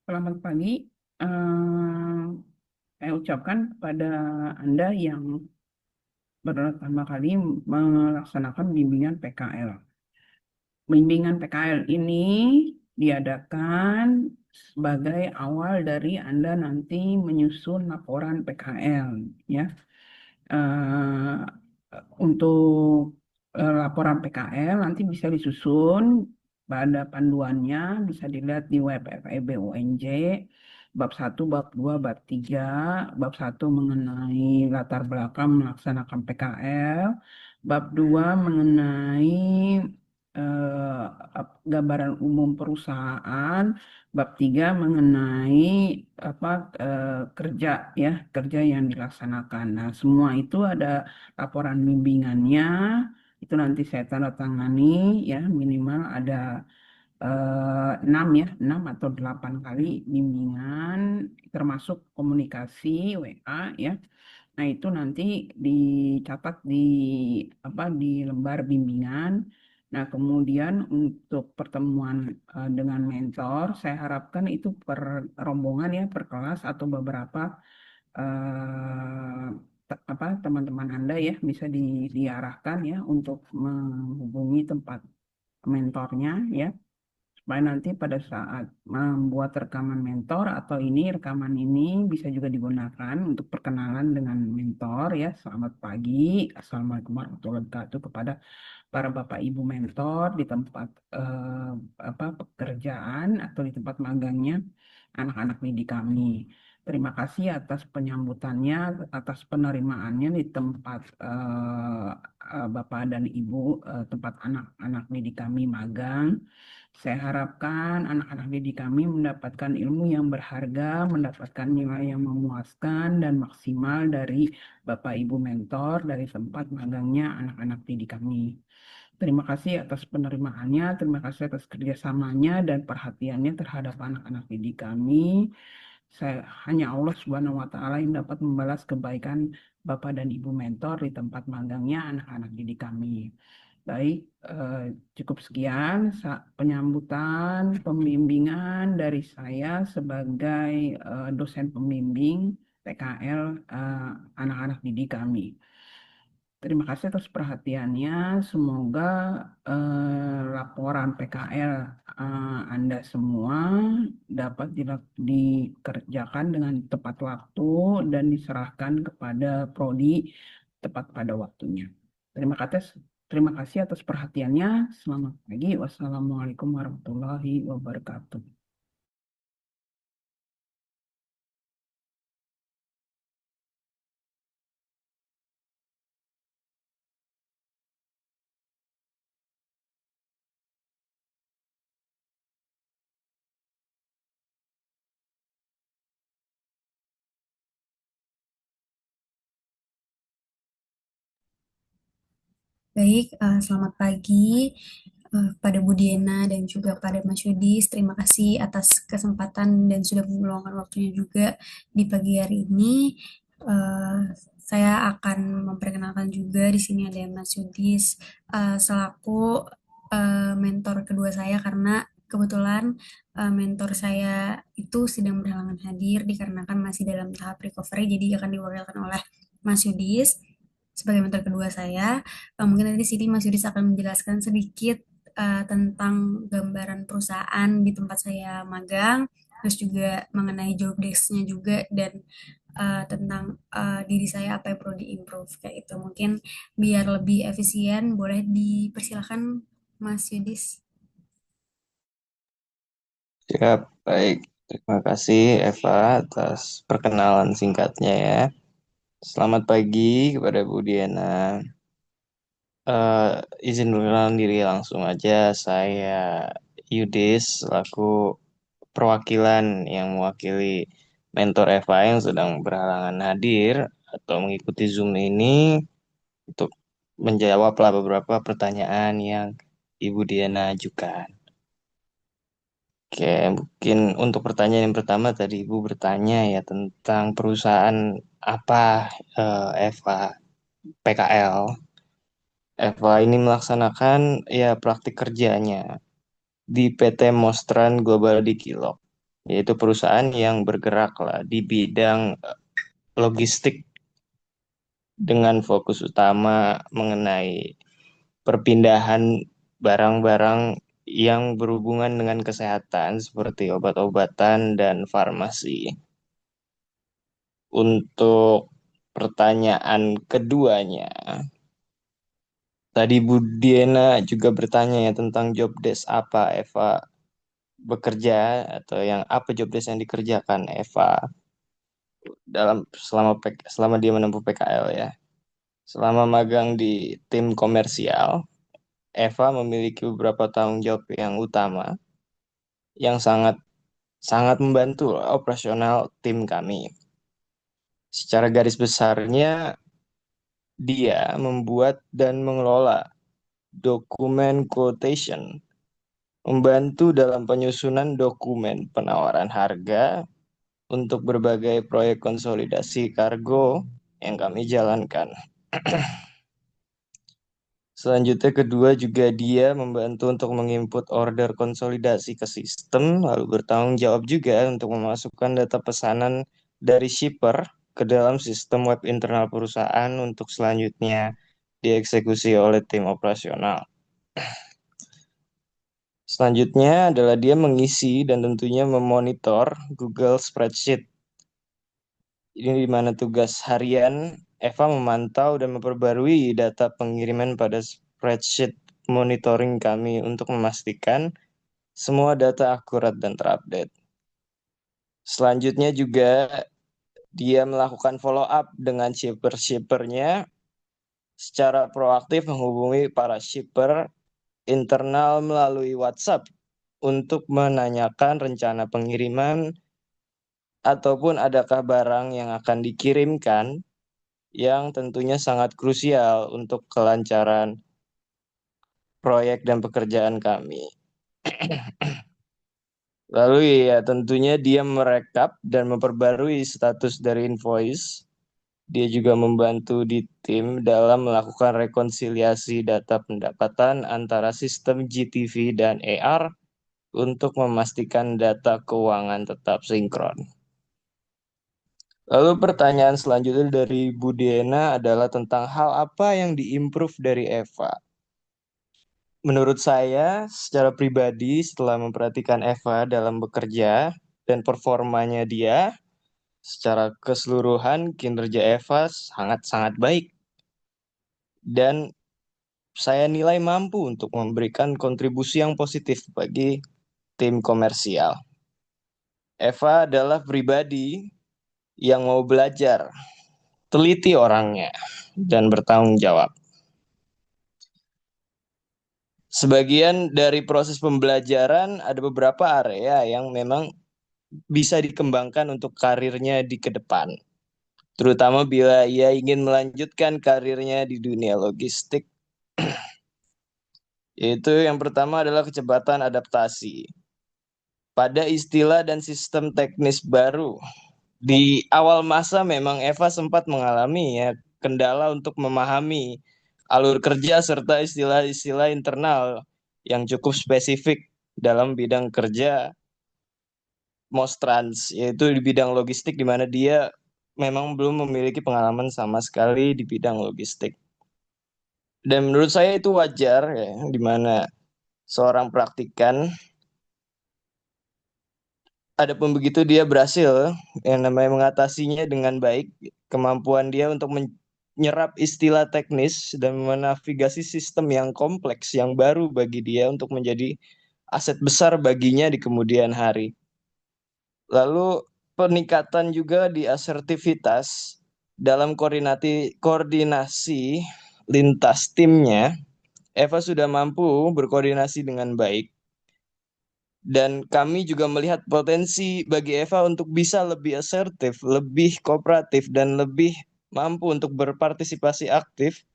Selamat pagi. Eh, saya ucapkan kepada Anda yang pertama kali melaksanakan bimbingan PKL. Bimbingan PKL ini diadakan sebagai awal dari Anda nanti menyusun laporan PKL, ya. Eh, untuk laporan PKL nanti bisa disusun pada panduannya, bisa dilihat di web FEB UNJ, bab 1, bab 2, bab 3. Bab 1 mengenai latar belakang melaksanakan PKL, bab 2 mengenai gambaran umum perusahaan, bab 3 mengenai apa kerja, ya, kerja yang dilaksanakan. Nah, semua itu ada laporan bimbingannya. Itu nanti saya tanda tangani, ya, minimal ada 6, ya, 6 atau 8 kali bimbingan, termasuk komunikasi WA, ya. Nah, itu nanti dicatat di di lembar bimbingan. Nah, kemudian untuk pertemuan dengan mentor, saya harapkan itu per rombongan, ya, per kelas atau beberapa teman-teman Anda, ya, bisa diarahkan, ya, untuk menghubungi tempat mentornya, ya, supaya nanti pada saat membuat rekaman mentor atau rekaman ini bisa juga digunakan untuk perkenalan dengan mentor, ya. Selamat pagi, Assalamualaikum warahmatullahi wabarakatuh kepada para Bapak Ibu mentor di tempat pekerjaan atau di tempat magangnya anak-anak didik kami. Terima kasih atas penyambutannya, atas penerimaannya di tempat Bapak dan Ibu, tempat anak-anak didik kami magang. Saya harapkan anak-anak didik kami mendapatkan ilmu yang berharga, mendapatkan nilai yang memuaskan dan maksimal dari Bapak Ibu mentor dari tempat magangnya anak-anak didik kami. Terima kasih atas penerimaannya, terima kasih atas kerjasamanya dan perhatiannya terhadap anak-anak didik kami. Saya hanya Allah Subhanahu wa Ta'ala yang dapat membalas kebaikan Bapak dan Ibu mentor di tempat magangnya anak-anak didik kami. Baik, cukup sekian penyambutan pembimbingan dari saya sebagai dosen pembimbing PKL anak-anak didik kami. Terima kasih atas perhatiannya. Semoga laporan PKL Anda semua dapat dikerjakan dengan tepat waktu dan diserahkan kepada prodi tepat pada waktunya. Terima kasih, terima kasih atas perhatiannya. Selamat pagi. Wassalamualaikum warahmatullahi wabarakatuh. Baik, selamat pagi kepada Bu Diana dan juga pada Mas Yudis. Terima kasih atas kesempatan dan sudah meluangkan waktunya juga di pagi hari ini. Eh, saya akan memperkenalkan juga di sini ada Mas Yudis selaku mentor kedua saya karena kebetulan mentor saya itu sedang berhalangan hadir dikarenakan masih dalam tahap recovery, jadi akan diwakilkan oleh Mas Yudis sebagai mentor kedua saya. Mungkin nanti di sini Mas Yudis akan menjelaskan sedikit tentang gambaran perusahaan di tempat saya magang, terus juga mengenai job desk-nya juga dan tentang diri saya apa yang perlu diimprove kayak itu. Mungkin biar lebih efisien, boleh dipersilakan Mas Yudis. Siap, baik. Terima kasih Eva atas perkenalan singkatnya ya. Selamat pagi kepada Bu Diana. Eh, izin perkenalan diri langsung aja. Saya Yudis selaku perwakilan yang mewakili mentor Eva yang sedang berhalangan hadir atau mengikuti Zoom ini untuk menjawablah beberapa pertanyaan yang Ibu Diana ajukan. Oke, mungkin untuk pertanyaan yang pertama tadi Ibu bertanya ya tentang perusahaan apa Eva PKL. Eva ini melaksanakan ya praktik kerjanya di PT Mostran Global di Kilok. yaitu perusahaan yang bergerak lah di bidang logistik dengan fokus utama mengenai perpindahan barang-barang yang berhubungan dengan kesehatan seperti obat-obatan dan farmasi. Untuk pertanyaan keduanya, tadi Bu Diana juga bertanya ya tentang job desk apa Eva bekerja atau yang apa job desk yang dikerjakan Eva selama dia menempuh PKL ya. Selama magang di tim komersial, Eva memiliki beberapa tanggung jawab yang utama yang sangat sangat membantu operasional tim kami. Secara garis besarnya, dia membuat dan mengelola dokumen quotation, membantu dalam penyusunan dokumen penawaran harga untuk berbagai proyek konsolidasi kargo yang kami jalankan. Selanjutnya kedua juga dia membantu untuk menginput order konsolidasi ke sistem, lalu bertanggung jawab juga untuk memasukkan data pesanan dari shipper ke dalam sistem web internal perusahaan untuk selanjutnya dieksekusi oleh tim operasional. Selanjutnya adalah dia mengisi dan tentunya memonitor Google Spreadsheet. Ini di mana tugas harian Eva memantau dan memperbarui data pengiriman pada spreadsheet monitoring kami untuk memastikan semua data akurat dan terupdate. Selanjutnya juga dia melakukan follow up dengan shipper-shippernya secara proaktif menghubungi para shipper internal melalui WhatsApp untuk menanyakan rencana pengiriman ataupun adakah barang yang akan dikirimkan yang tentunya sangat krusial untuk kelancaran proyek dan pekerjaan kami. Lalu ya tentunya dia merekap dan memperbarui status dari invoice. Dia juga membantu di tim dalam melakukan rekonsiliasi data pendapatan antara sistem GTV dan AR untuk memastikan data keuangan tetap sinkron. Lalu pertanyaan selanjutnya dari Bu Diana adalah tentang hal apa yang diimprove dari Eva. Menurut saya, secara pribadi setelah memperhatikan Eva dalam bekerja dan performanya dia, secara keseluruhan kinerja Eva sangat-sangat baik. Dan saya nilai mampu untuk memberikan kontribusi yang positif bagi tim komersial. Eva adalah pribadi yang mau belajar, teliti orangnya, dan bertanggung jawab. Sebagian dari proses pembelajaran ada beberapa area yang memang bisa dikembangkan untuk karirnya di ke depan. Terutama bila ia ingin melanjutkan karirnya di dunia logistik. Yaitu yang pertama adalah kecepatan adaptasi pada istilah dan sistem teknis baru. Di awal masa memang Eva sempat mengalami ya kendala untuk memahami alur kerja serta istilah-istilah internal yang cukup spesifik dalam bidang kerja Mostrans, yaitu di bidang logistik di mana dia memang belum memiliki pengalaman sama sekali di bidang logistik. Dan menurut saya itu wajar ya, di mana seorang praktikan adapun begitu dia berhasil yang namanya mengatasinya dengan baik, kemampuan dia untuk menyerap istilah teknis dan menavigasi sistem yang kompleks yang baru bagi dia untuk menjadi aset besar baginya di kemudian hari. Lalu peningkatan juga di asertivitas dalam koordinasi lintas timnya. Eva sudah mampu berkoordinasi dengan baik. Dan kami juga melihat potensi bagi Eva untuk bisa lebih asertif, lebih kooperatif, dan lebih mampu untuk berpartisipasi aktif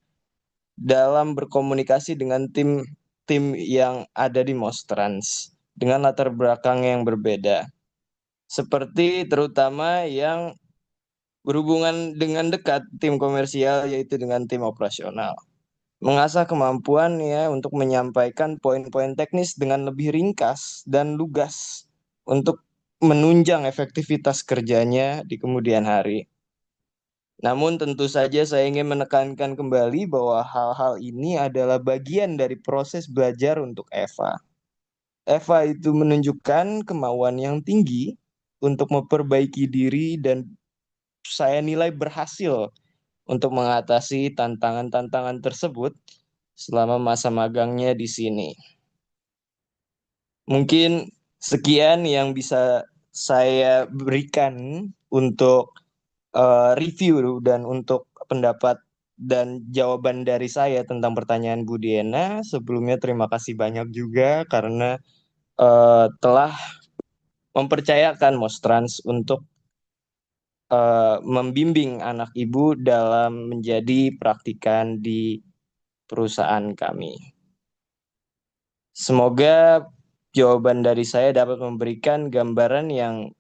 dalam berkomunikasi dengan tim yang ada di Mostrans dengan latar belakang yang berbeda. Seperti terutama yang berhubungan dengan dekat tim komersial yaitu dengan tim operasional. Mengasah kemampuan ya untuk menyampaikan poin-poin teknis dengan lebih ringkas dan lugas untuk menunjang efektivitas kerjanya di kemudian hari. Namun tentu saja saya ingin menekankan kembali bahwa hal-hal ini adalah bagian dari proses belajar untuk Eva. Eva itu menunjukkan kemauan yang tinggi untuk memperbaiki diri dan saya nilai berhasil untuk mengatasi tantangan-tantangan tersebut selama masa magangnya di sini. Mungkin sekian yang bisa saya berikan untuk review dan untuk pendapat dan jawaban dari saya tentang pertanyaan Bu Diana. Sebelumnya terima kasih banyak juga karena telah mempercayakan Mostrans untuk membimbing anak ibu dalam menjadi praktikan di perusahaan kami. Semoga jawaban dari saya dapat memberikan gambaran yang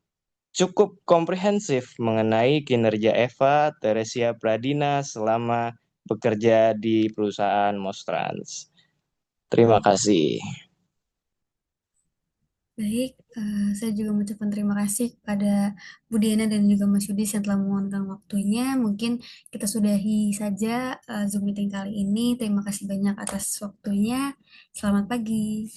cukup komprehensif mengenai kinerja Eva Teresia Pradina selama bekerja di perusahaan Mostrans. Terima kasih. Baik, saya juga mengucapkan terima kasih kepada Bu Diana dan juga Mas Yudis yang telah meluangkan waktunya. Mungkin kita sudahi saja Zoom meeting kali ini. Terima kasih banyak atas waktunya. Selamat pagi.